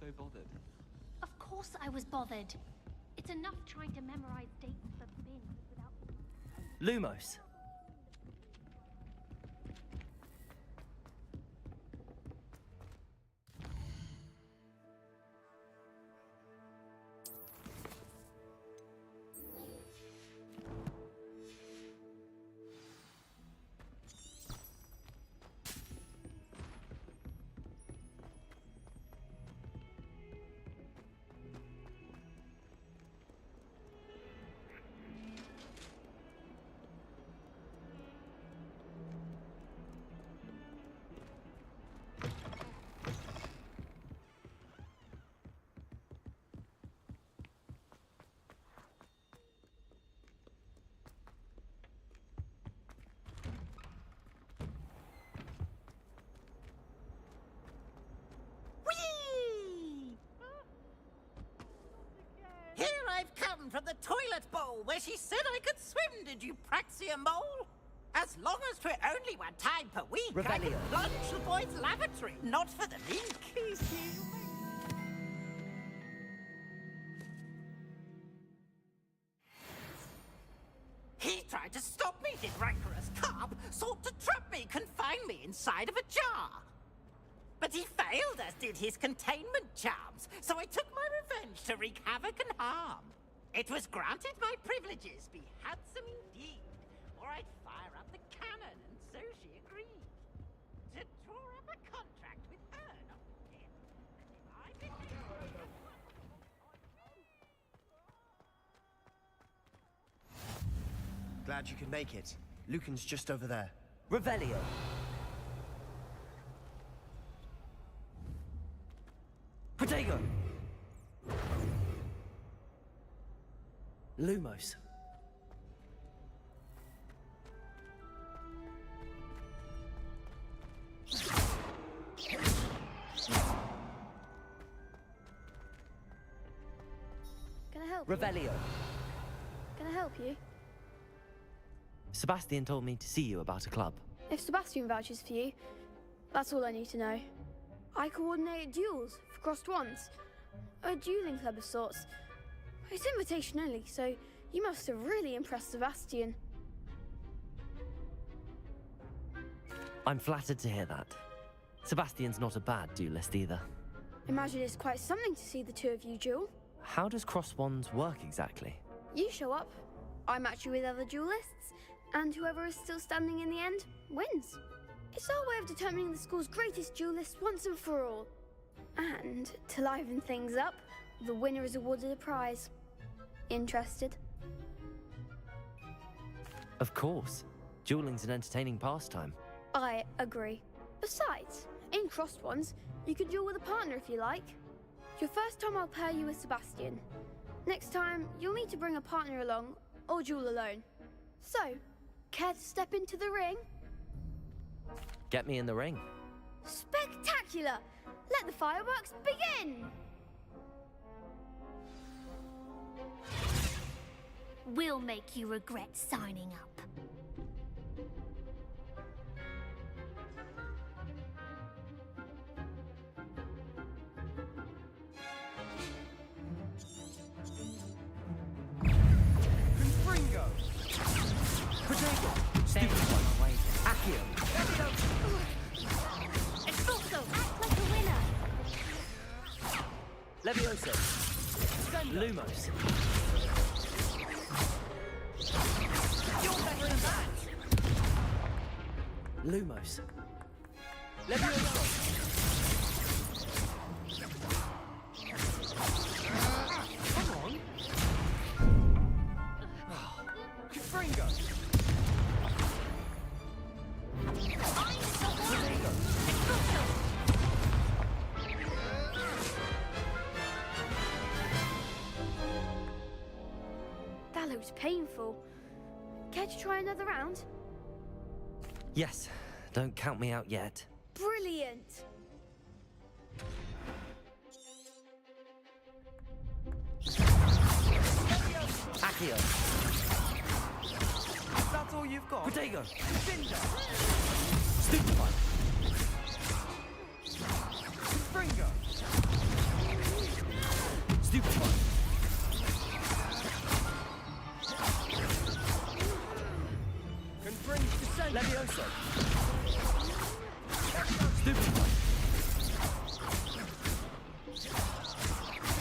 so bothered? Of course I was bothered. It's enough trying to memorize dates for bins without... Lumos. From the toilet bowl where she said I could swim, did you praxia mole? As long as 'twere only one time per week, I could plunge the boy's lavatory, not for the mink. He tried to stop me, did rancorous carp, sought to trap me, confine me inside of a jar. But he failed, as did his containment charms, so I took my revenge to wreak havoc and harm. It was granted my privileges be handsome indeed, or I'd fire up the cannon, and so she agreed. To draw up a contract with her, not with him. And if I became... Glad you could make it. Lucan's just over there. Revelio. Protego. Lumos. Can I help Revelio. you? Can I help you? Sebastian told me to see you about a club. If Sebastian vouches for you, that's all I need to know. I coordinate duels for crossed ones. A dueling club of sorts. It's invitation only, so you must have really impressed Sebastian. I'm flattered to hear that. Sebastian's not a bad duelist either. Imagine it's quite something to see the two of you duel. How does cross wands work exactly? You show up, I match you with other duelists, and whoever is still standing in the end wins. It's our way of determining the school's greatest duelist once and for all. And to liven things up, the winner is awarded a prize. Interested? Of course. Dueling's an entertaining pastime. I agree. Besides, in crossed ones, you can duel with a partner if you like. Your first time I'll pair you with Sebastian. Next time, you'll need to bring a partner along, or duel alone. So, care to step into the ring? Get me in the ring. Spectacular! Let the fireworks begin! We'll make you regret signing up. Ringo! Protego! Stupid one. Accio! Expulso! Act like a winner! Levioso! Lumos! You're better than that! Lumos! Levioso! Come on! Ringo! That looks painful. Care to try another round? Yes, don't count me out yet. Brilliant! Accio! That's all you've got? Protego! Cinder! Stupid one! Ringo! Levioso! Stupid one!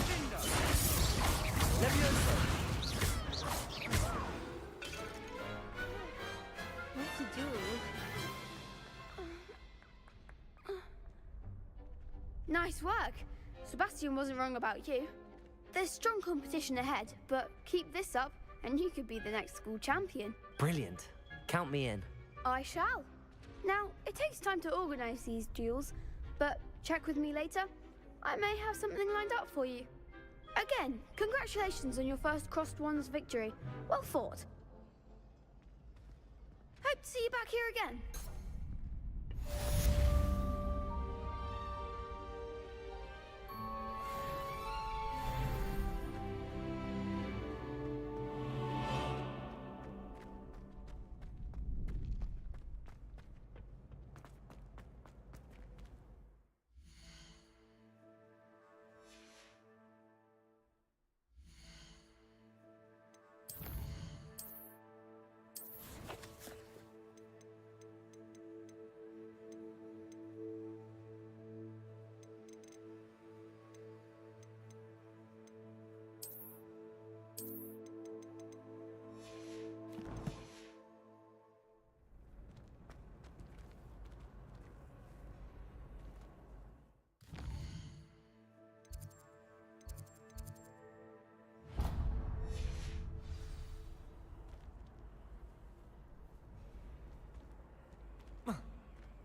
Bingo! Levioso! What to do? Nice work. Sebastian wasn't wrong about you. There's strong competition ahead, but keep this up and you could be the next school champion. Brilliant. Count me in. I shall. Now, it takes time to organize these duels, but check with me later. I may have something lined up for you. Again, congratulations on your first Crossed Wands victory. Well fought. Hope to see you back here again.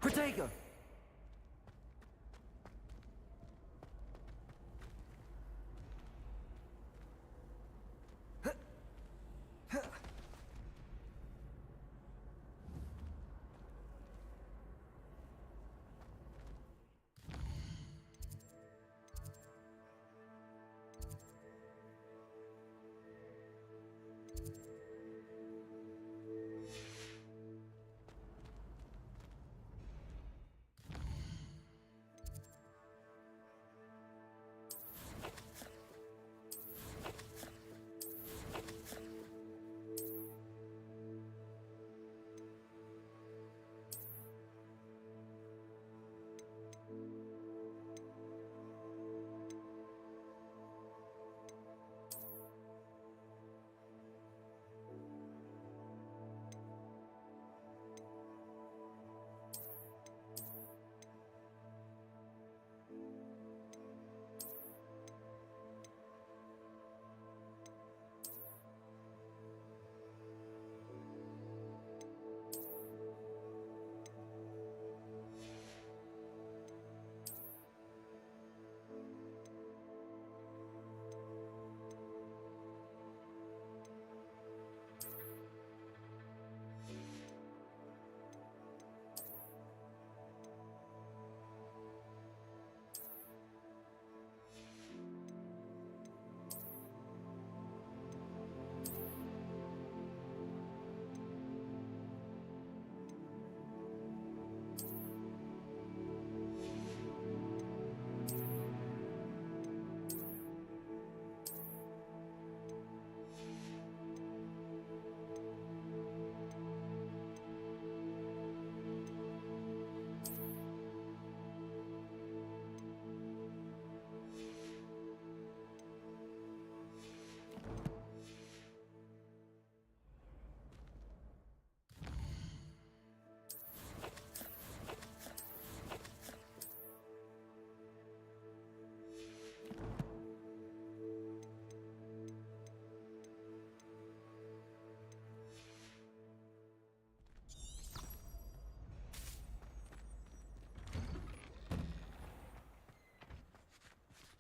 Protego!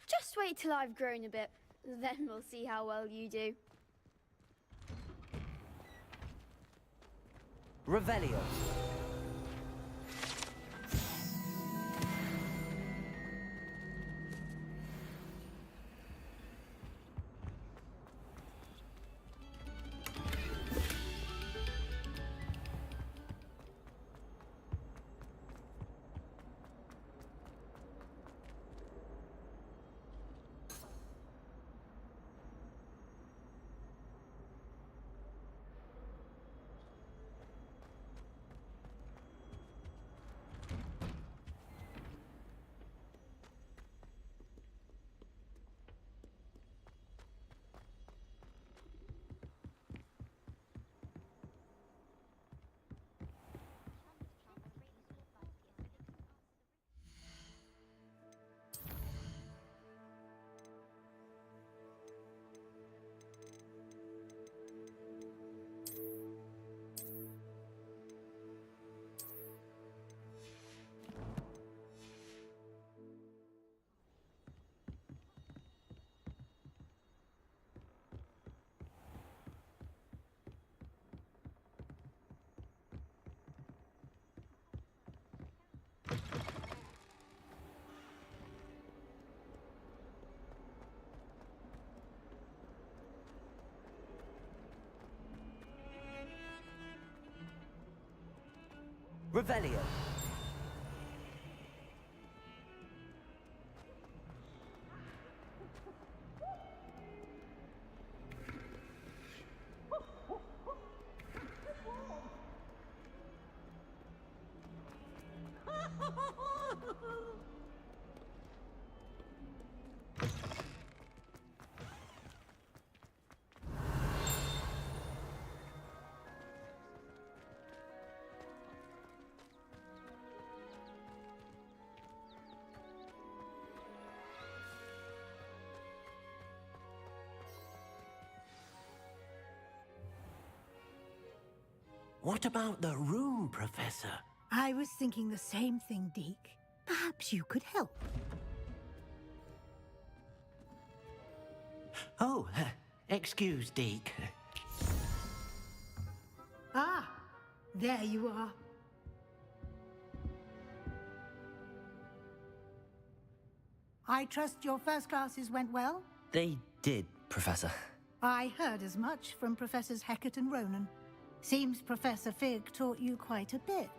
Just wait till I've grown a bit, then we'll see how well you do. Revelio. Revelio. What about the room, Professor? I was thinking the same thing, Deke. Perhaps you could help. Oh, excuse, Deke. Ah, there you are. I trust your first classes went well? They did, Professor. I heard as much from Professors Hecat and Ronan. Seems Professor Fig taught you quite a bit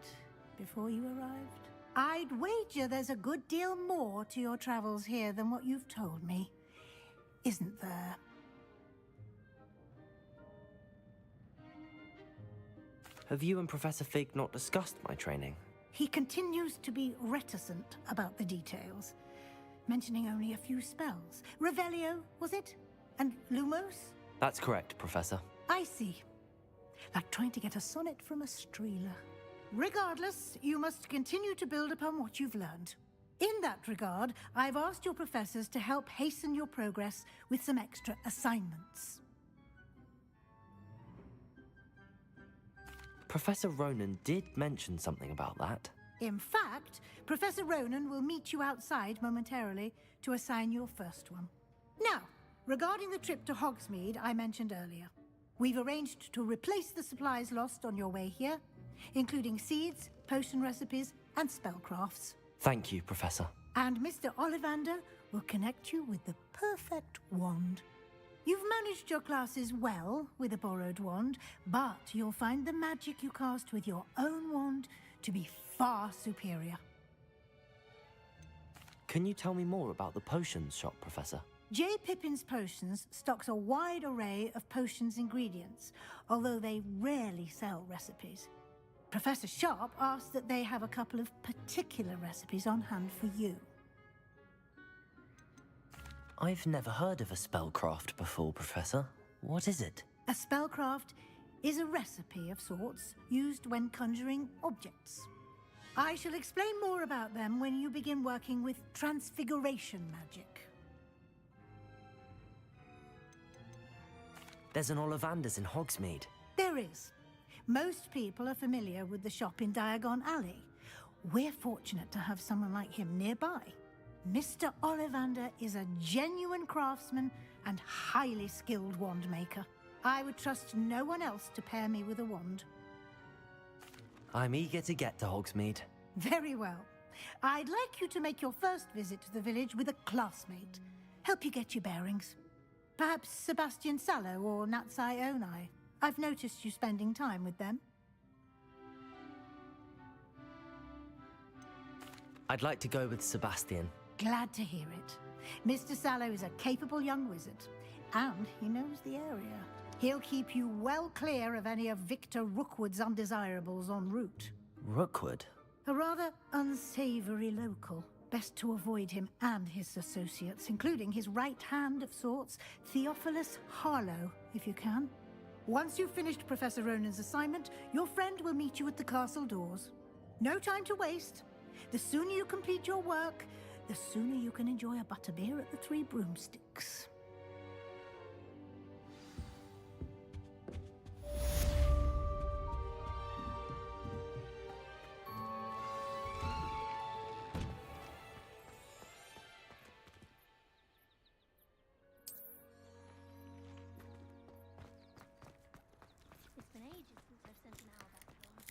before you arrived. I'd wager there's a good deal more to your travels here than what you've told me. Isn't there? Have you and Professor Fig not discussed my training? He continues to be reticent about the details, mentioning only a few spells. Revelio, was it? And Lumos? That's correct, Professor. I see. Like trying to get a sonnet from a streeler. Regardless, you must continue to build upon what you've learned. In that regard, I've asked your professors to help hasten your progress with some extra assignments. Professor Ronan did mention something about that. In fact, Professor Ronan will meet you outside momentarily to assign your first one. Now, regarding the trip to Hogsmeade I mentioned earlier, we've arranged to replace the supplies lost on your way here, including seeds, potion recipes, and spellcrafts. Thank you, Professor. And Mr. Ollivander will connect you with the perfect wand. You've managed your classes well with a borrowed wand, but you'll find the magic you cast with your own wand to be far superior. Can you tell me more about the potions shop, Professor? J. Pippin's Potions stocks a wide array of potions ingredients, although they rarely sell recipes. Professor Sharp asked that they have a couple of particular recipes on hand for you. I've never heard of a spellcraft before, Professor. What is it? A spellcraft is a recipe of sorts used when conjuring objects. I shall explain more about them when you begin working with transfiguration magic. There's an Ollivander's in Hogsmeade. There is. Most people are familiar with the shop in Diagon Alley. We're fortunate to have someone like him nearby. Mr. Ollivander is a genuine craftsman and highly skilled wand maker. I would trust no one else to pair me with a wand. I'm eager to get to Hogsmeade. Very well. I'd like you to make your first visit to the village with a classmate. Help you get your bearings. Perhaps Sebastian Sallow or Natsai Onai. I've noticed you spending time with them. I'd like to go with Sebastian. Glad to hear it. Mr. Sallow is a capable young wizard, and he knows the area. He'll keep you well clear of any of Victor Rookwood's undesirables en route. Rookwood? A rather unsavory local. Best to avoid him and his associates, including his right hand of sorts, Theophilus Harlow, if you can. Once you've finished Professor Ronan's assignment, your friend will meet you at the castle doors. No time to waste. The sooner you complete your work, the sooner you can enjoy a butterbeer at the Three Broomsticks. It's been ages since I've sent an owl back home.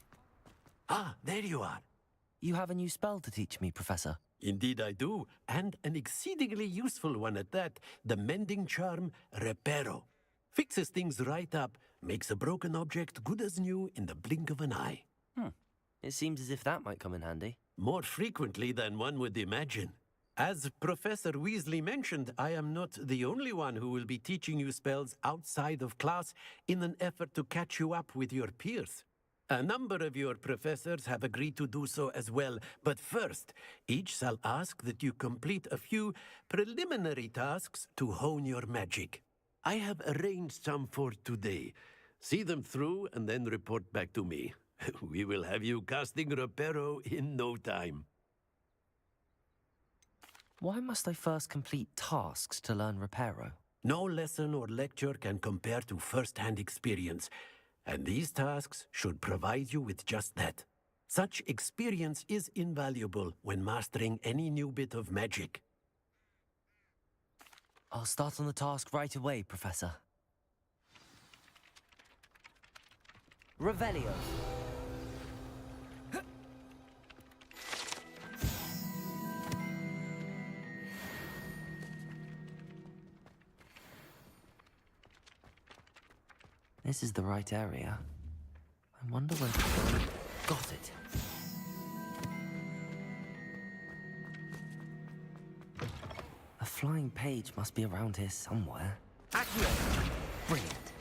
Ah, there you are. You have a new spell to teach me, Professor. Indeed I do, and an exceedingly useful one at that, the mending charm Reparo. Fixes things right up, makes a broken object good as new in the blink of an eye. It seems as if that might come in handy. More frequently than one would imagine. As Professor Weasley mentioned, I am not the only one who will be teaching you spells outside of class in an effort to catch you up with your peers. A number of your professors have agreed to do so as well, but first, each shall ask that you complete a few preliminary tasks to hone your magic. I have arranged some for today. See them through and then report back to me. We will have you casting Reparo in no time. Why must I first complete tasks to learn Reparo? No lesson or lecture can compare to first-hand experience, and these tasks should provide you with just that. Such experience is invaluable when mastering any new bit of magic. I'll start on the task right away, Professor. Revelio. This is the right area. I wonder where to go. Got it. A flying page must be around here somewhere. Accio! Brilliant.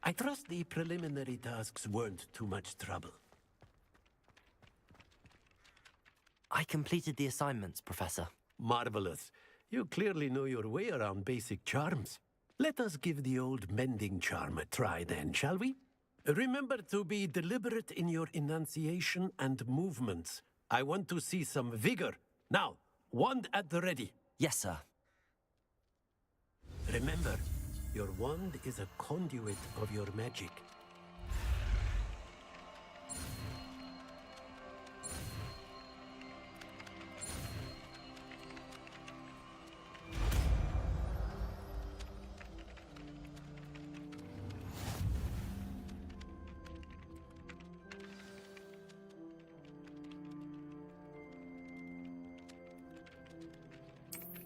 I trust the preliminary tasks weren't too much trouble. I completed the assignments, Professor. Marvelous. You clearly know your way around basic charms. Let us give the old mending charm a try then, shall we? Remember to be deliberate in your enunciation and movements. I want to see some vigor. Now, wand at the ready. Yes, sir. Remember, your wand is a conduit of your magic.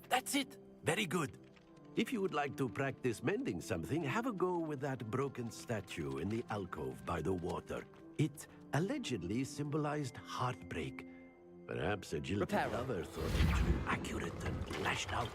That's it. Very good. If you would like to practice mending something, have a go with that broken statue in the alcove by the water. It allegedly symbolized heartbreak. Perhaps a guilty Reparo. lover thought it too accurate and lashed out.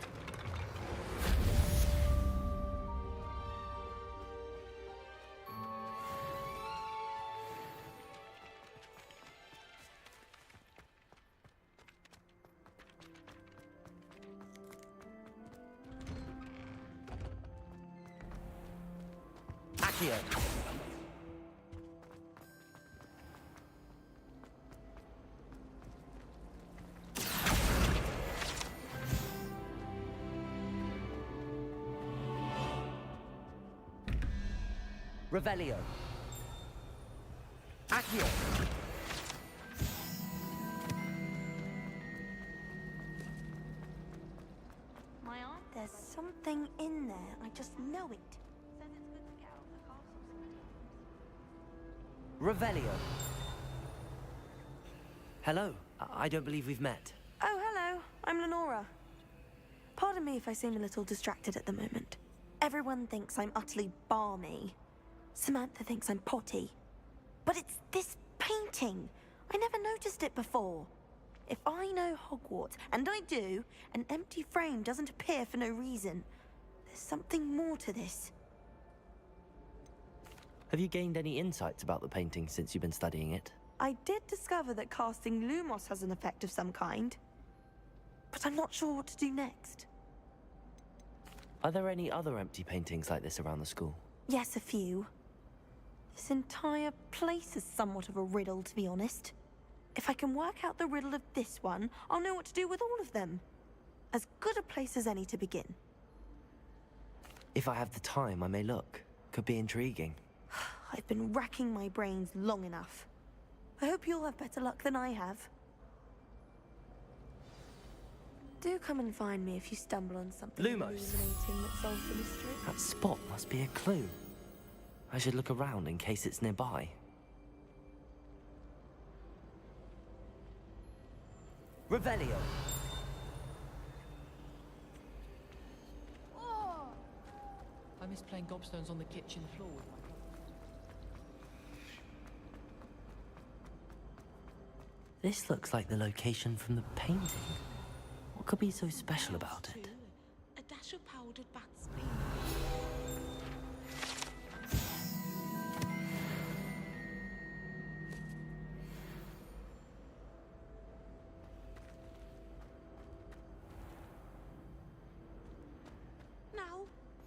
Accio! Revelio. Accio! My aunt, there's something in there. I just know it. Says it's good to get out of the castle. Revelio. Hello. I don't believe we've met. Oh, hello. I'm Lenora. Pardon me if I seem a little distracted at the moment. Everyone thinks I'm utterly balmy. Samantha thinks I'm potty. But it's this painting. I never noticed it before. If I know Hogwarts, and I do, an empty frame doesn't appear for no reason. There's something more to this. Have you gained any insights about the painting since you've been studying it? I did discover that casting Lumos has an effect of some kind. But I'm not sure what to do next. Are there any other empty paintings like this around the school? Yes, a few. This entire place is somewhat of a riddle, to be honest. If I can work out the riddle of this one, I'll know what to do with all of them. As good a place as any to begin. If I have the time, I may look. Could be intriguing. I've been racking my brains long enough. I hope you'll have better luck than I have. Do come and find me if you stumble on something Lumos. illuminating that solves the mystery. That spot must be a clue. I should look around in case it's nearby. Revelio. miss playing gobstones on the kitchen floor with my cousin. This looks like the location from the painting. What could be so special about it? A dash of powdered bat spleen. Now,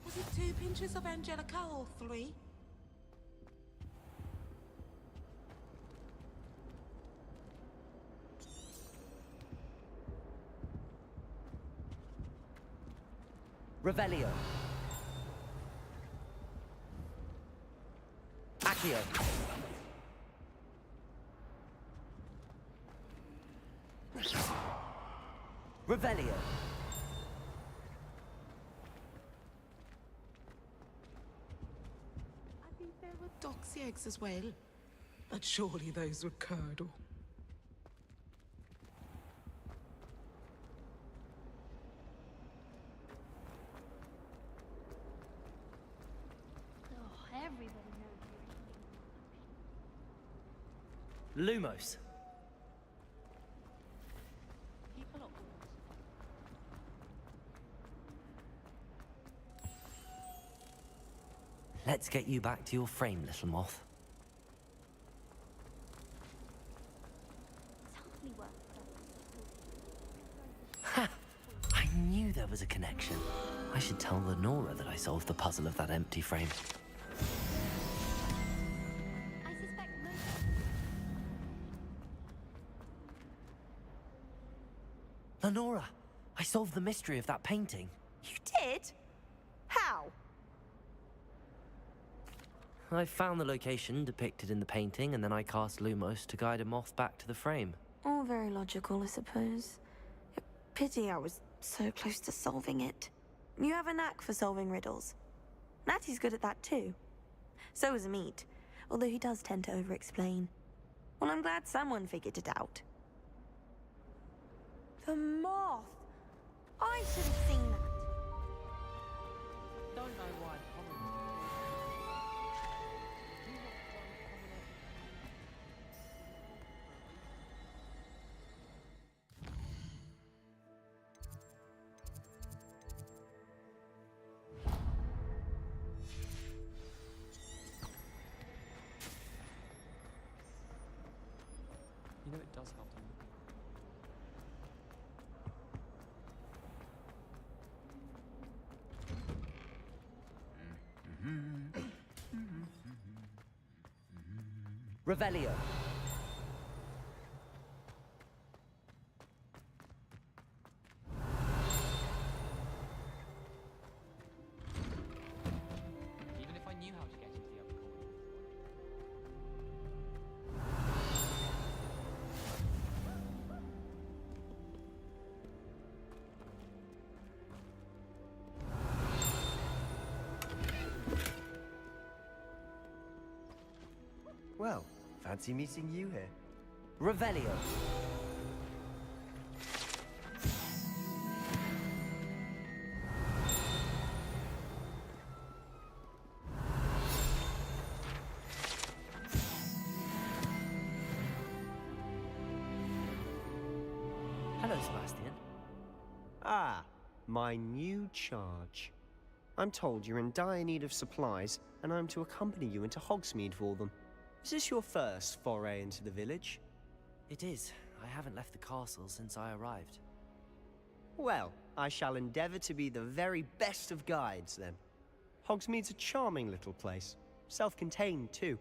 was it 2 pinches of Angelica or 3? Revelio. Accio. Revelio. I think there were doxy eggs as well. But surely those were curdle. Oh, everybody knows you. Lumos. People are always... Let's get you back to your frame, little moth. It's hardly worth it. Ha! I knew there was a connection. I should tell Lenora that I solved the puzzle of that empty frame. I suspect most. Lenora, I solved the mystery of that painting. You did? How? I found the location depicted in the painting, and then I cast Lumos to guide a moth back to the frame. All very logical, I suppose. Pity I was so close to solving it. You have a knack for solving riddles. Natty's good at that too. So is Meat, although he does tend to over-explain. Well, I'm glad someone figured it out. The moth! I should have seen that. Don't know why you know, it does help them. Revelio. Even if I knew how to get into the other corner. Well, fancy meeting you here. Revelio. Hello, Sebastian. Ah, my new charge. I'm told you're in dire need of supplies, and I'm to accompany you into Hogsmeade for them. Is this your first foray into the village? It is. I haven't left the castle since I arrived. Well, I shall endeavor to be the very best of guides, then. Hogsmeade's a charming little place. Self-contained, too.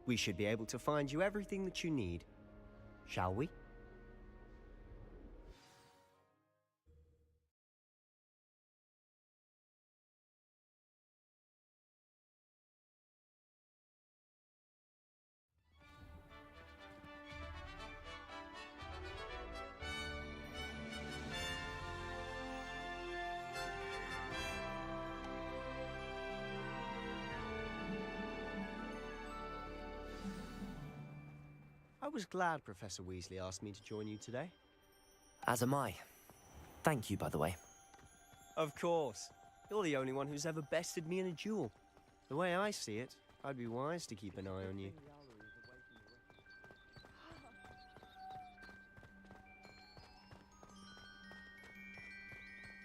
We should be able to find you everything that you need. Shall we? I was glad Professor Weasley asked me to join you today. As am I. Thank you, by the way. Of course. You're the only one who's ever bested me in a duel. The way I see it, I'd be wise to keep an eye on you.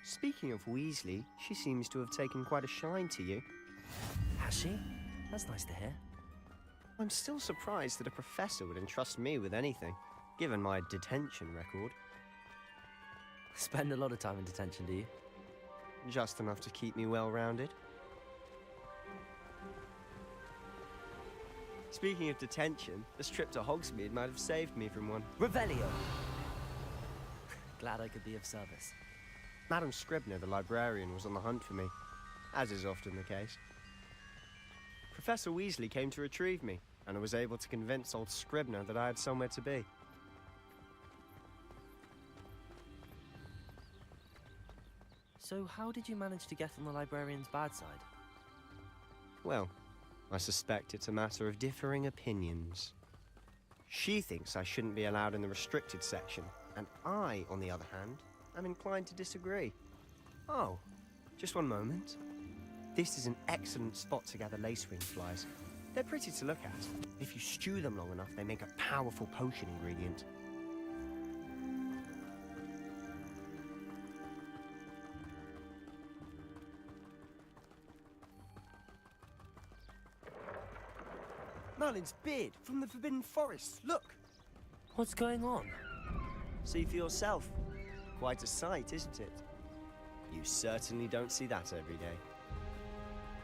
Speaking of Weasley, she seems to have taken quite a shine to you. Has she? That's nice to hear. I'm still surprised that a professor would entrust me with anything, given my detention record. Spend a lot of time in detention, do you? Just enough to keep me well-rounded. Speaking of detention, this trip to Hogsmeade might have saved me from one. Revelio! Glad I could be of service. Madam Scribner, the librarian, was on the hunt for me, as is often the case. Professor Weasley came to retrieve me, and I was able to convince old Scribner that I had somewhere to be. So how did you manage to get on the librarian's bad side? Well, I suspect it's a matter of differing opinions. She thinks I shouldn't be allowed in the restricted section, and I, on the other hand, am inclined to disagree. Oh, just one moment. This is an excellent spot to gather lacewing flies. They're pretty to look at. If you stew them long enough, they make a powerful potion ingredient. Merlin's beard from the Forbidden Forest. Look! What's going on? See for yourself. Quite a sight, isn't it? You certainly don't see that every day.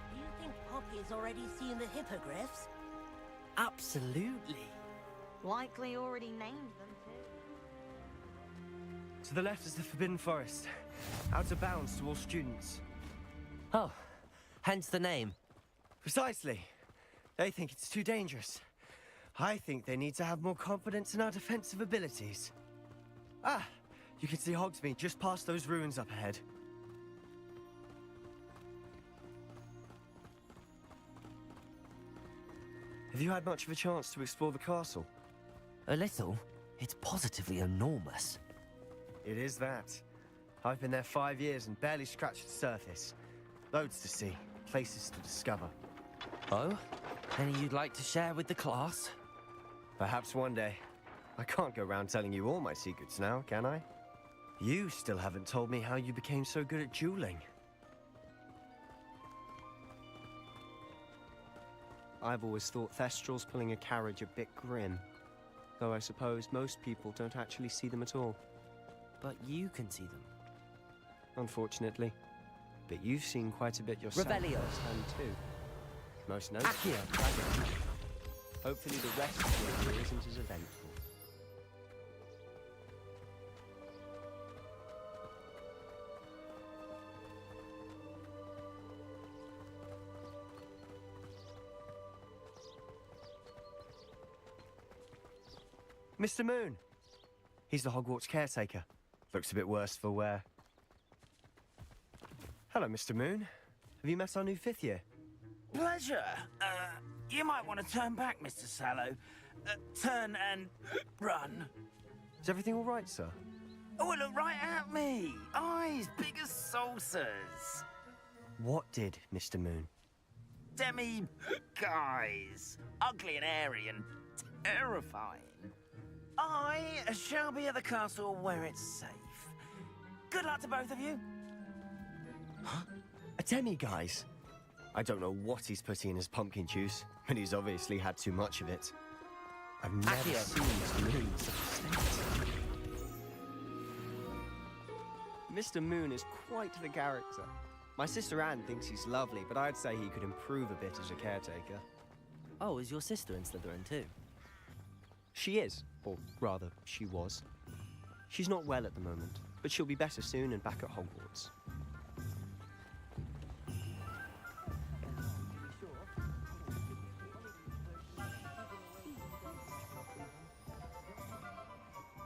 Do you think Poppy's already seen the hippogriffs? Absolutely. Likely already named them too. To the left is the Forbidden Forest. Out of bounds to all students. Oh, hence the name. Precisely. They think it's too dangerous. I think they need to have more confidence in our defensive abilities. Ah, you can see Hogsmeade just past those ruins up ahead. Have you had much of a chance to explore the castle? A little. It's positively enormous. It is that. I've been there 5 years and barely scratched the surface. Loads to see, places to discover. Oh? Any you'd like to share with the class? Perhaps one day. I can't go around telling you all my secrets now, can I? You still haven't told me how you became so good at dueling. I've always thought Thestrals pulling a carriage a bit grim. Though I suppose most people don't actually see them at all. But you can see them. Unfortunately. But you've seen quite a bit yourself. Revelio. Firsthand too. Most notably, Trident. Hopefully the rest of your career isn't as eventful. Mr. Moon. He's the Hogwarts caretaker. Looks a bit worse for wear. Hello, Mr. Moon. Have you met our new 5th year? Pleasure. You might want to turn back, Mr. Sallow. Turn and run. Is everything all right, sir? Oh, look right at me. Eyes big as saucers. What did, Mr. Moon? Guys. Ugly and airy and terrifying. I shall be at the castle where it's safe. Good luck to both of you. Huh? A demi-guise? I don't know what he's putting in his pumpkin juice, but he's obviously had too much of it. I've never seen Mr. Moon in such a state. Mr. Moon is quite the character. My sister Anne thinks he's lovely, but I'd say he could improve a bit as a caretaker. Oh, is your sister in Slytherin too? She is, or rather, she was. She's not well at the moment, but she'll be better soon and back at Hogwarts.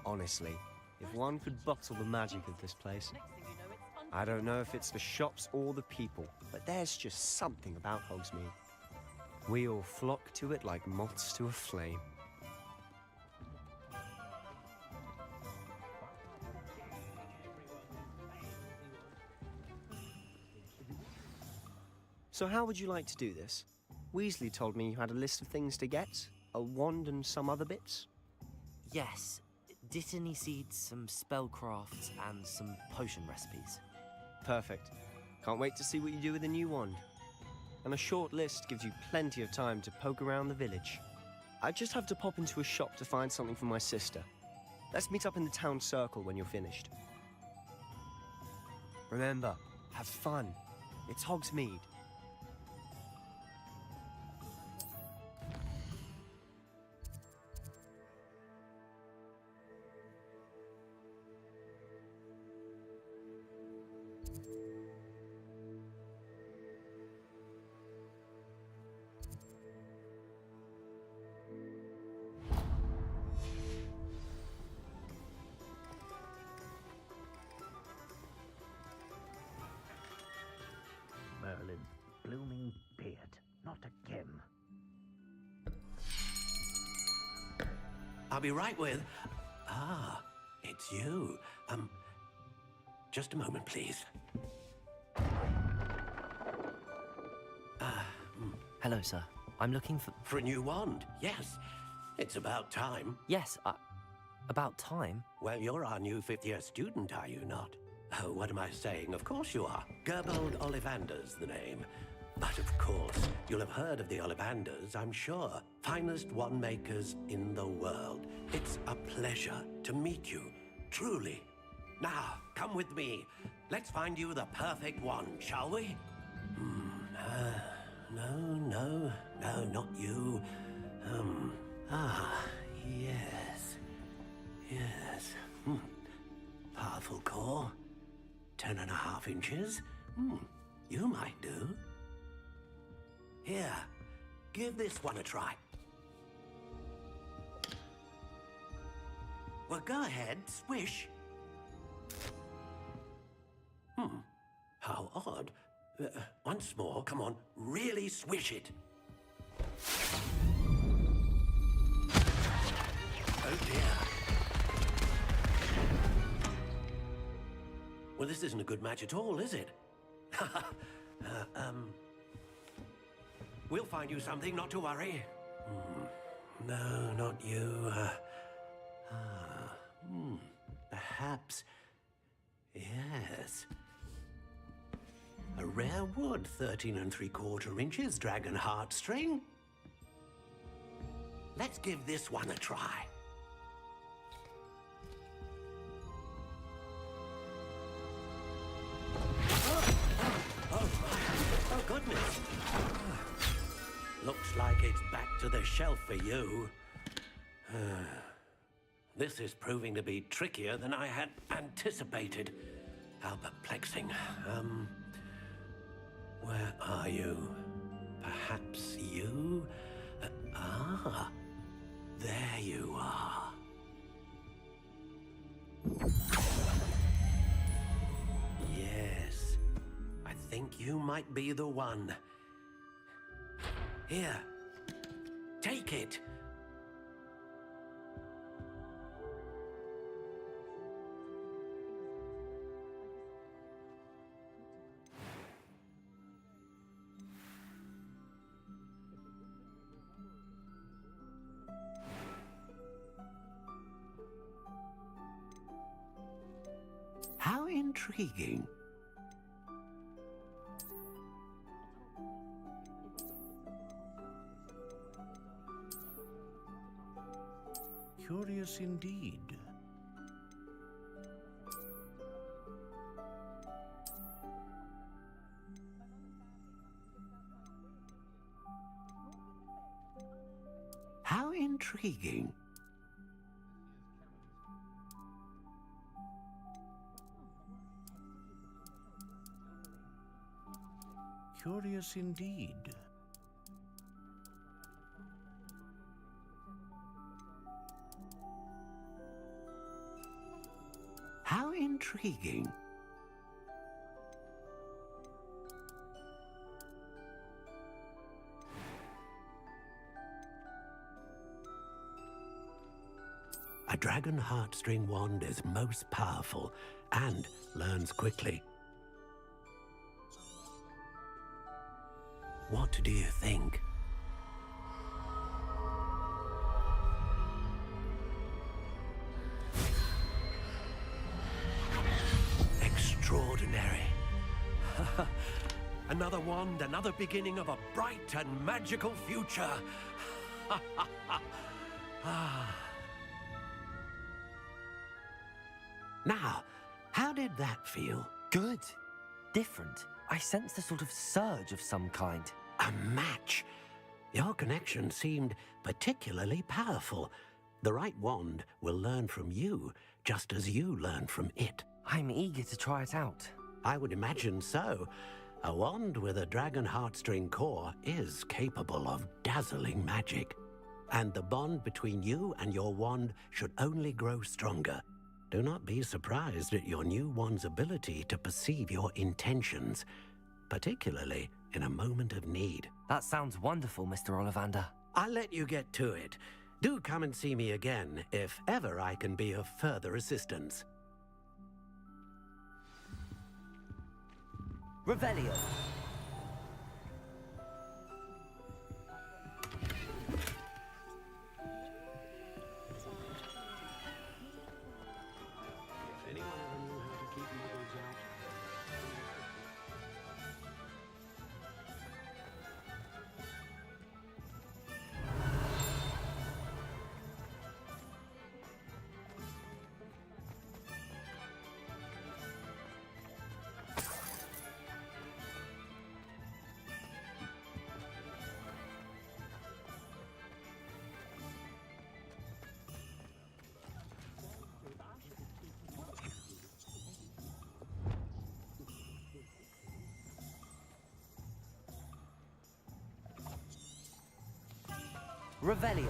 Honestly, if one could bottle the magic of this place. I don't know if it's the shops or the people, but there's just something about Hogsmeade. We all flock to it like moths to a flame. So how would you like to do this? Weasley told me you had a list of things to get, a wand and some other bits. Yes. Dittany seeds, some spellcrafts, and some potion recipes. Perfect. Can't wait to see what you do with the new wand. And a short list gives you plenty of time to poke around the village. I just have to pop into a shop to find something for my sister. Let's meet up in the town circle when you're finished. Remember, have fun. It's Hogsmeade. Merlin, blooming beard, not again. I'll be right with... Ah, it's you. Just a moment, please. Hello, sir. I'm looking for... For a new wand, yes. It's about time. Yes, about time? Well, you're our new fifth-year student, are you not? Oh, what am I saying? Of course you are. Gerbold Ollivander's the name. But of course, you'll have heard of the Ollivanders, I'm sure. Finest wand makers in the world. It's a pleasure to meet you, truly. Now, come with me. Let's find you the perfect wand, shall we? No, not you. Yes. Powerful core. 10.5 inches. You might do. Here, give this one a try. Well, go ahead, swish. How odd. Once more, come on, really swish it. Oh dear. Well, this isn't a good match at all, is it? We'll find you something, not to worry. No, not you. Perhaps. Yes. A rare wood, 13 3/4 inches, dragon heartstring. Let's give this one a try. Oh, goodness. Looks like it's back to the shelf for you. This is proving to be trickier than I had anticipated. How perplexing. Where are you? Perhaps you? There you are. Yes, I think you might be the one. Here, take it. How intriguing. Curious indeed. How intriguing. Curious indeed. How intriguing. A dragon heartstring wand is most powerful and learns quickly. What do you think? Extraordinary. Another wand, another beginning of a bright and magical future. Now, how did that feel? Good. Different. I sensed a sort of surge of some kind. A match. Your connection seemed particularly powerful. The right wand will learn from you, just as you learn from it. I'm eager to try it out. I would imagine so. A wand with a dragon heartstring core is capable of dazzling magic. And the bond between you and your wand should only grow stronger. Do not be surprised at your new wand's ability to perceive your intentions, particularly in a moment of need. That sounds wonderful, Mr. Ollivander. I'll let you get to it. Do come and see me again if ever I can be of further assistance. Revelio. Revelio.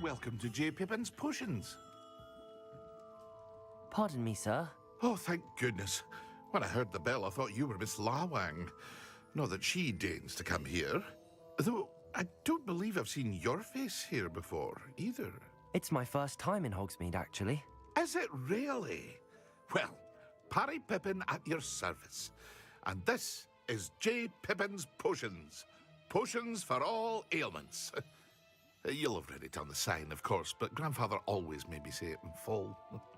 Welcome to J. Pippin's Potions. Pardon me, sir. Oh, thank goodness. When I heard the bell, I thought you were Miss Lawang. Not that she deigns to come here. Though, I don't believe I've seen your face here before, either. It's my first time in Hogsmeade, actually. Is it really? Well, Parry Pippin at your service. And this is J. Pippin's Potions. Potions for all ailments. You'll have read it on the sign, of course, but Grandfather always made me say it in full.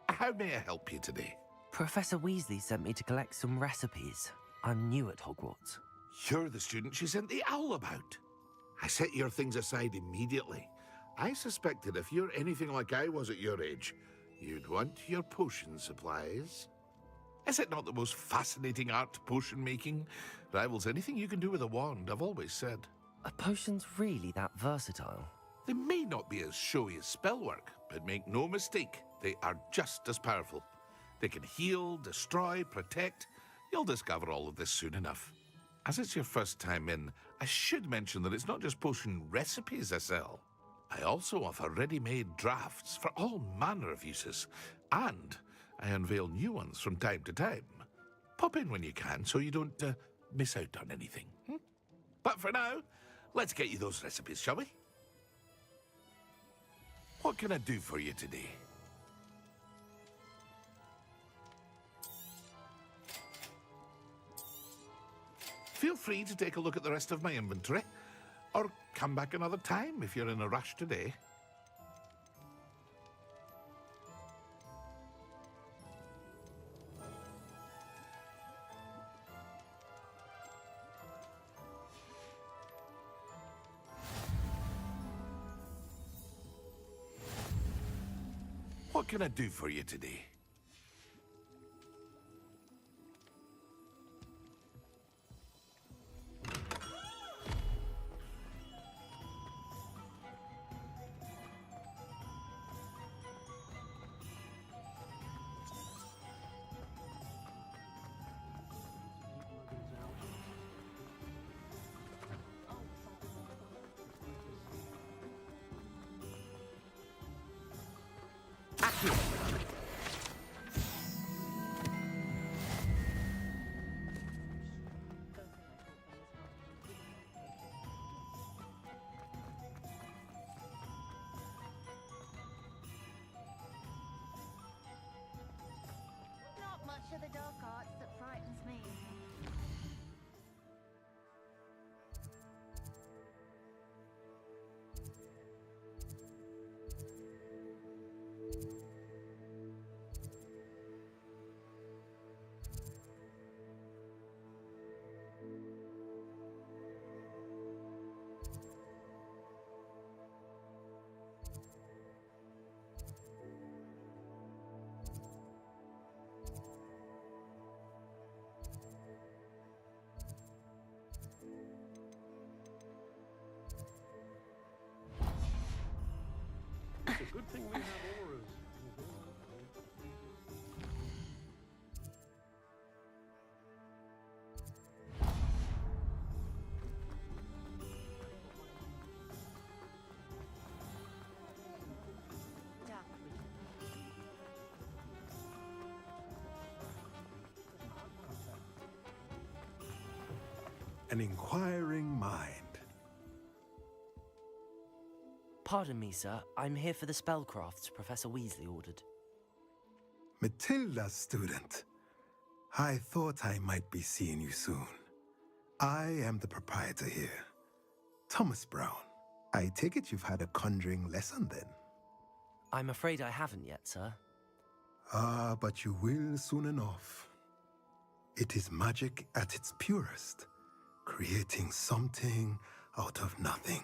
How may I help you today? Professor Weasley sent me to collect some recipes. I'm new at Hogwarts. You're the student she sent the owl about. I set your things aside immediately. I suspected if you're anything like I was at your age, you'd want your potion supplies. Is it not the most fascinating art, potion making? Rivals anything you can do with a wand, I've always said. Are potions really that versatile? They may not be as showy as spellwork, but make no mistake, they are just as powerful. They can heal, destroy, protect. You'll discover all of this soon enough. As it's your first time in, I should mention that it's not just potion recipes I sell. I also offer ready-made drafts for all manner of uses, and I unveil new ones from time to time. Pop in when you can so you don't miss out on anything. But for now, let's get you those recipes, shall we? What can I do for you today? Feel free to take a look at the rest of my inventory, or come back another time if you're in a rush today. What can I do for you today? Good thing we have auras. An inquiring mind. Pardon me, sir. I'm here for the spellcrafts Professor Weasley ordered. Matilda's student. I thought I might be seeing you soon. I am the proprietor here, Thomas Brown. I take it you've had a conjuring lesson then? I'm afraid I haven't yet, sir. Ah, but you will soon enough. It is magic at its purest, creating something out of nothing.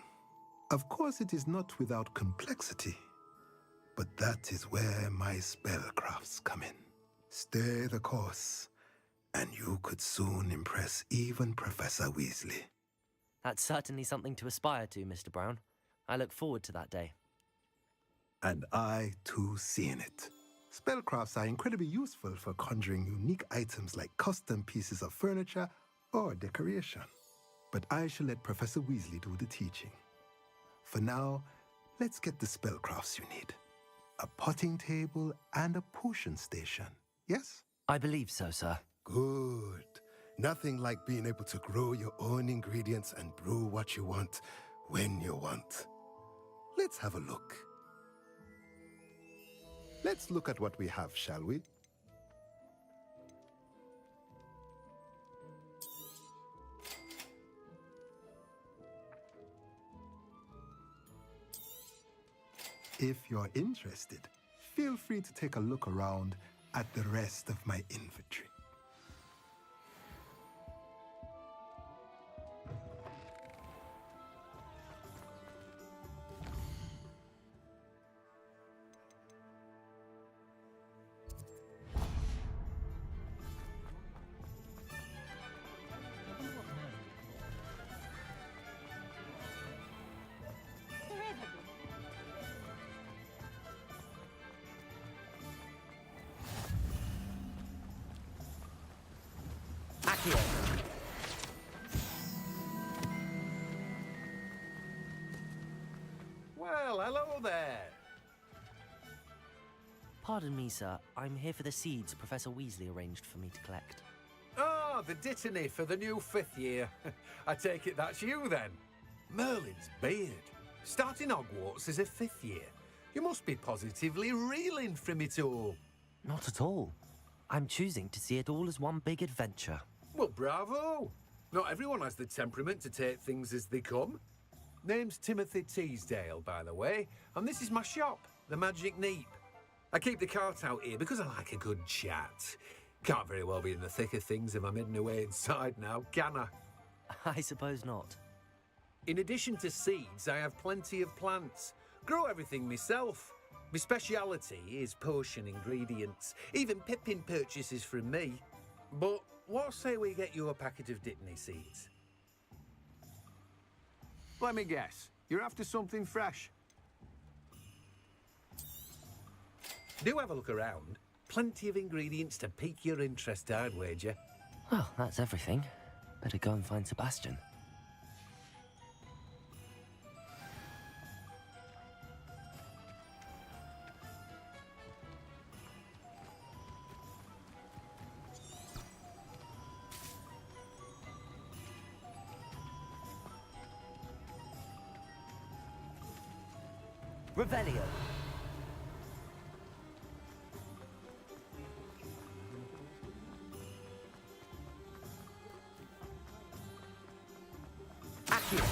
Of course, it is not without complexity, but that is where my spellcrafts come in. Stay the course, and you could soon impress even Professor Weasley. That's certainly something to aspire to, Mr. Brown. I look forward to that day. And I, too, seeing it. Spellcrafts are incredibly useful for conjuring unique items like custom pieces of furniture or decoration. But I shall let Professor Weasley do the teaching. For now, let's get the spellcrafts you need. A potting table and a potion station, yes? I believe so, sir. Good. Nothing like being able to grow your own ingredients and brew what you want when you want. Let's have a look. Let's look at what we have, shall we? If you're interested, feel free to take a look around at the rest of my inventory. Well, hello there. Pardon me, sir. I'm here for the seeds Professor Weasley arranged for me to collect. Oh, the dittany for the new 5th year. I take it that's you then. Merlin's beard. Starting Hogwarts as a 5th year. You must be positively reeling from it all. Not at all. I'm choosing to see it all as one big adventure. Well, bravo. Not everyone has the temperament to take things as they come. Name's Timothy Teasdale, by the way, and this is my shop, the Magic Neep. I keep the cart out here because I like a good chat. Can't very well be in the thick of things if I'm hidden away inside now, can I? I suppose not. In addition to seeds, I have plenty of plants. Grow everything myself. My speciality is potion ingredients. Even Pippin purchases from me. But what say we get you a packet of Dittany seeds? Let me guess. You're after something fresh. Do have a look around. Plenty of ingredients to pique your interest, I'd wager. Well, that's everything. Better go and find Sebastian. Revelio. Accio.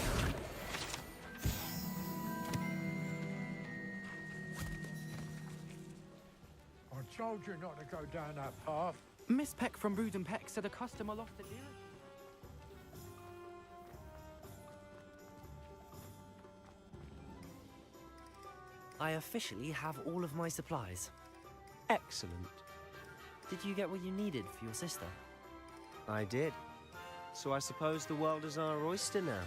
I told you not to go down that path. Miss Peck from Brood and Peck said a customer lost a deer. I officially have all of my supplies. Excellent. Did you get what you needed for your sister? I did. So I suppose the world is our oyster now.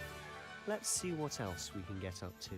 Let's see what else we can get up to.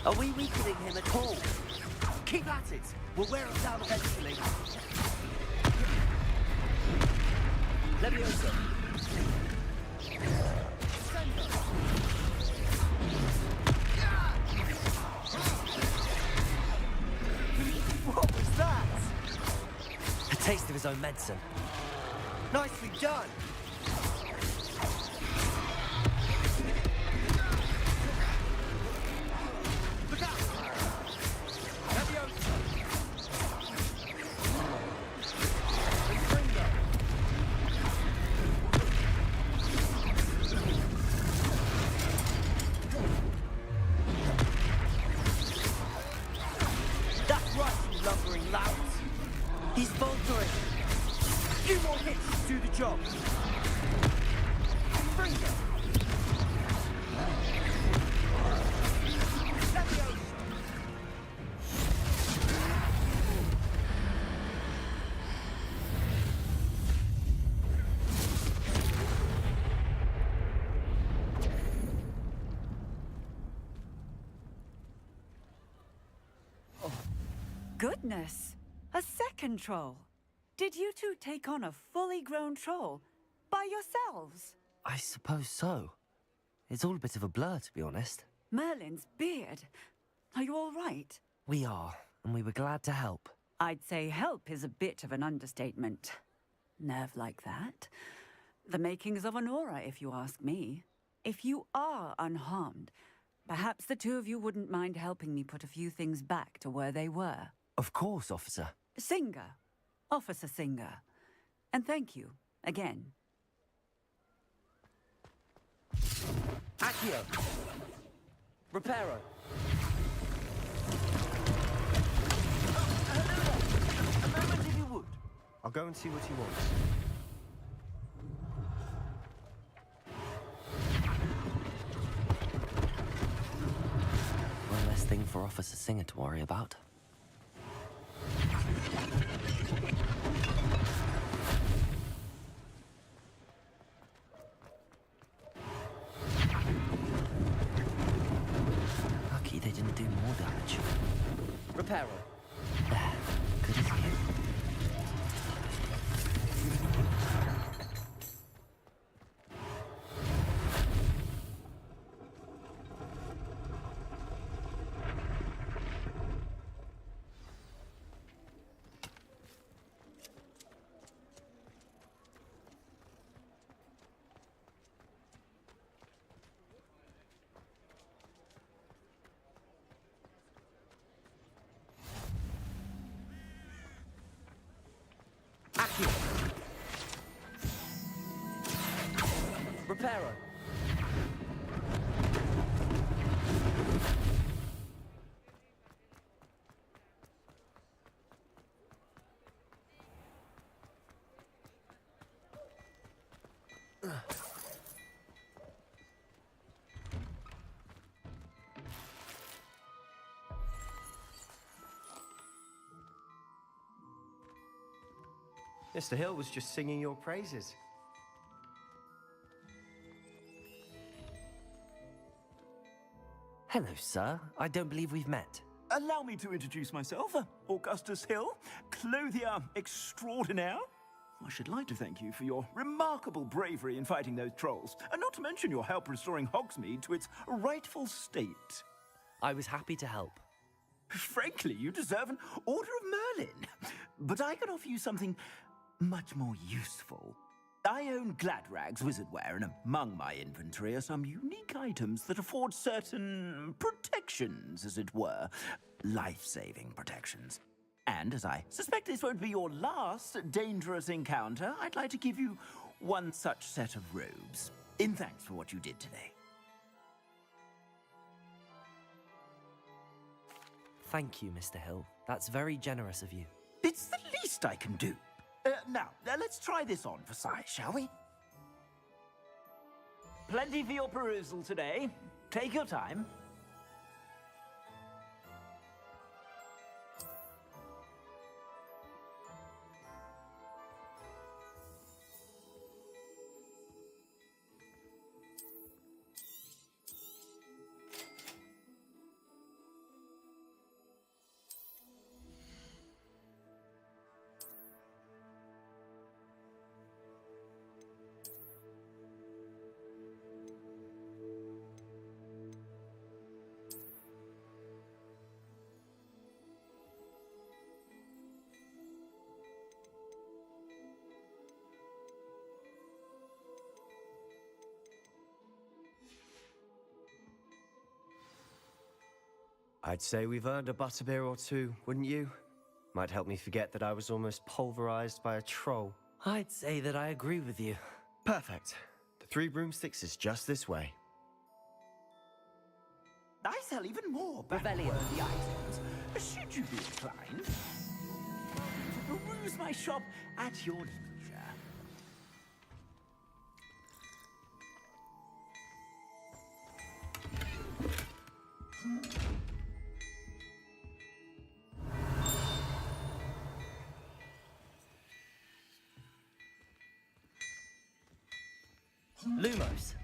Are we weakening him at all? Keep at it. We'll wear him down eventually. Leviosa. What was that? A taste of his own medicine. Nicely done. Look out! Leviosa. That's right, you lumbering louts. He's faltering. A few more hits to do the job. Bring it. Leviosa. Goodness! A second troll! Did you two take on a fully grown troll? By yourselves? I suppose so. It's all a bit of a blur, to be honest. Merlin's beard. Are you all right? We are, and we were glad to help. I'd say help is a bit of an understatement. Nerve like that. The makings of an aura, if you ask me. If you are unharmed, perhaps the two of you wouldn't mind helping me put a few things back to where they were. Of course, officer. Singer. Officer Singer. And thank you, again. Accio! Reparo! A moment if you would. I'll go and see what he wants. One less thing for Officer Singer to worry about. Lucky they didn't do more damage. Reparo. There. Good as new. Reparo. Mr. Hill was just singing your praises. Hello, sir. I don't believe we've met. Allow me to introduce myself, Augustus Hill, clothier extraordinaire. I should like to thank you for your remarkable bravery in fighting those trolls, and not to mention your help restoring Hogsmeade to its rightful state. I was happy to help. Frankly, you deserve an Order of Merlin. But I can offer you something much more useful. I own Gladrag's wizardware, and among my inventory are some unique items that afford certain protections, as it were. Life-saving protections. And as I suspect this won't be your last dangerous encounter, I'd like to give you one such set of robes, in thanks for what you did today. Thank you, Mr. Hill. That's very generous of you. It's the least I can do. Now, let's try this on for size, shall we? Plenty for your perusal today. Take your time. I'd say we've earned a butterbeer or two, wouldn't you? Might help me forget that I was almost pulverized by a troll. I'd say that I agree with you. Perfect. The 3 broomsticks is just this way. I sell even more battle-worthy items. Should you be inclined to peruse my shop at your leisure. Lumos.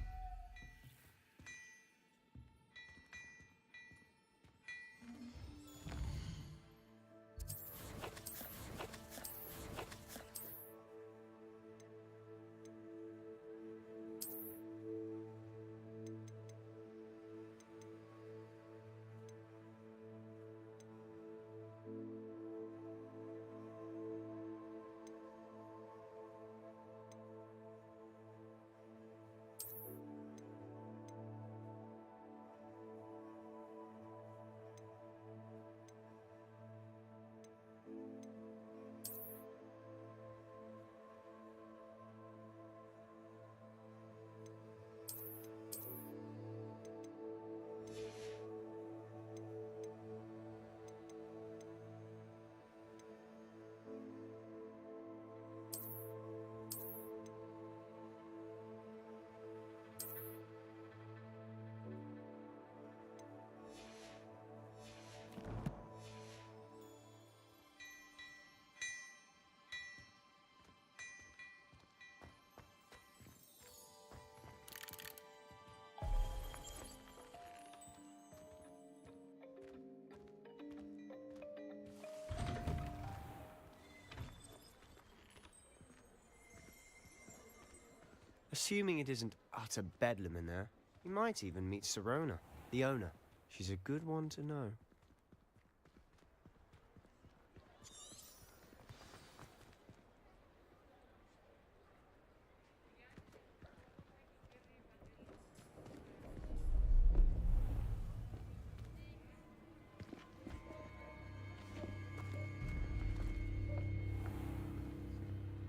Assuming it isn't utter bedlam in there, you might even meet Sirona, the owner. She's a good one to know.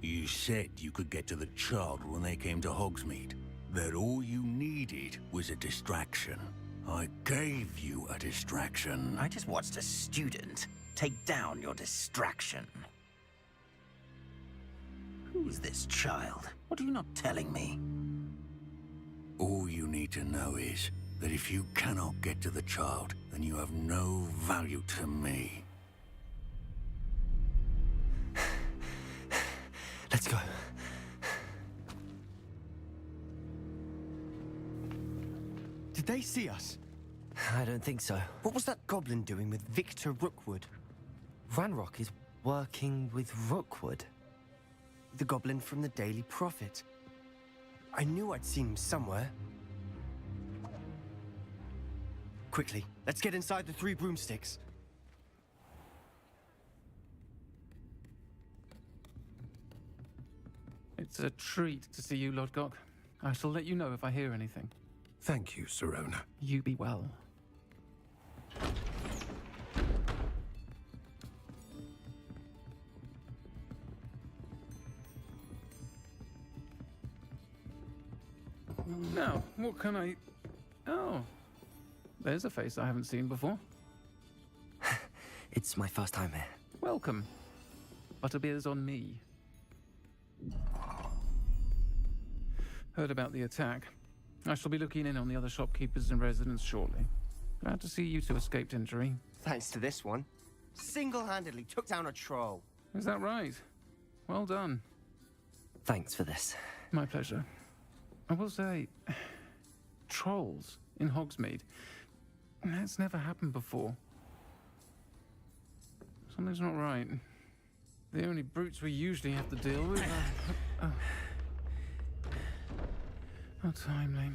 You said you could get to the child when they came to Hogsmeade. That all you needed was a distraction. I gave you a distraction. I just watched a student take down your distraction. Who's this child? What are you not telling me? All you need to know is that if you cannot get to the child, then you have no value to me. Let's go. Did they see us? I don't think so. What was that goblin doing with Victor Rookwood? Ranrock is working with Rookwood. The goblin from the Daily Prophet. I knew I'd seen him somewhere. Quickly, let's get inside the 3 broomsticks. It's a treat to see you, Lodgok. I shall let you know if I hear anything. Thank you, Sirona. You be well. Now, what can I... Oh, there's a face I haven't seen before. It's my first time here. Welcome. Butterbeer's on me. Heard about the attack. I shall be looking in on the other shopkeepers and residents shortly. Glad to see you two escaped injury. Thanks to this one. Single-handedly took down a troll. Is that right? Well done. Thanks for this. My pleasure. I will say, trolls in Hogsmeade. That's never happened before. Something's not right. The only brutes we usually have to deal with are... How timely.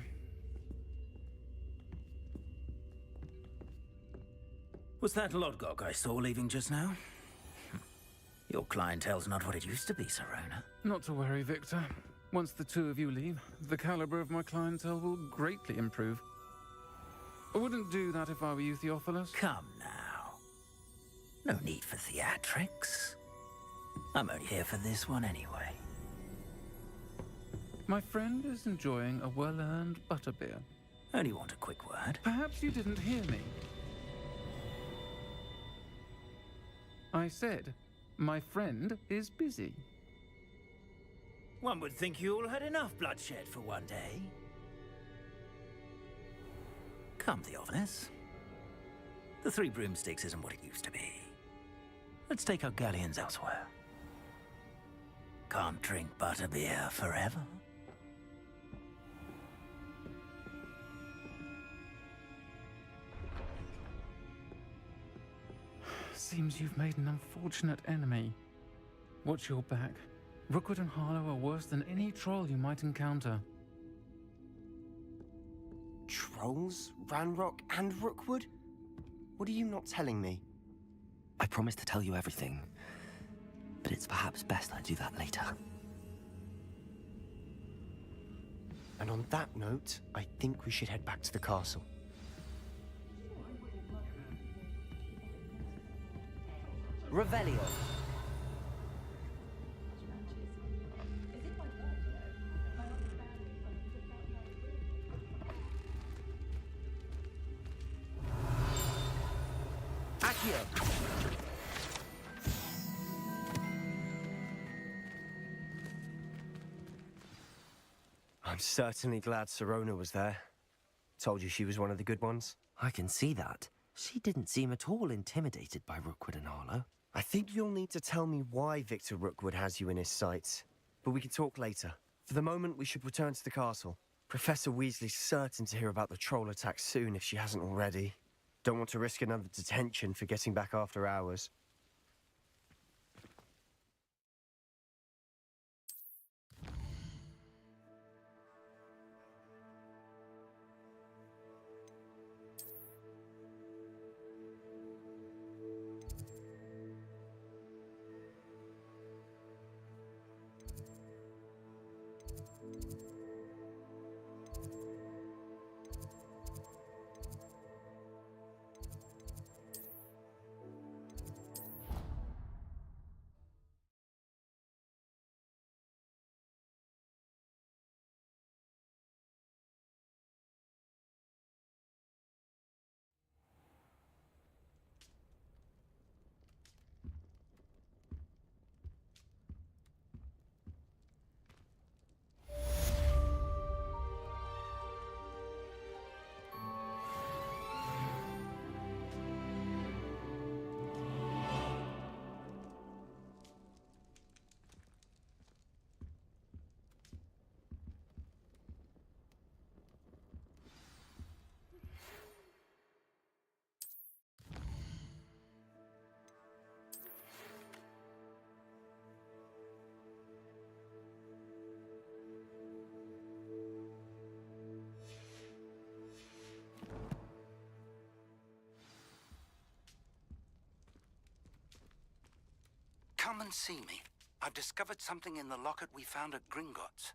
Was that Lodgok I saw leaving just now? Your clientele's not what it used to be, Sirona. Not to worry, Victor. Once the two of you leave, the caliber of my clientele will greatly improve. I wouldn't do that if I were you, Theophilus. Come now. No need for theatrics. I'm only here for this one anyway. My friend is enjoying a well-earned butterbeer. Only want a quick word. Perhaps you didn't hear me. I said, my friend is busy. One would think you all had enough bloodshed for one day. Come, Theophilus. The Three Broomsticks isn't what it used to be. Let's take our galleons elsewhere. Can't drink butterbeer forever. Seems you've made an unfortunate enemy. Watch your back. Rookwood and Harlow are worse than any troll you might encounter. Trolls? Ranrock and Rookwood? What are you not telling me? I promised to tell you everything, but it's perhaps best I do that later. And on that note, I think we should head back to the castle. Revelio. Accio. I'm certainly glad Sirona was there. Told you she was one of the good ones. I can see that. She didn't seem at all intimidated by Rookwood and Harlow. I think you'll need to tell me why Victor Rookwood has you in his sights. But we can talk later. For the moment, we should return to the castle. Professor Weasley's certain to hear about the troll attack soon if she hasn't already. Don't want to risk another detention for getting back after hours. Come and see me. I've discovered something in the locket we found at Gringotts.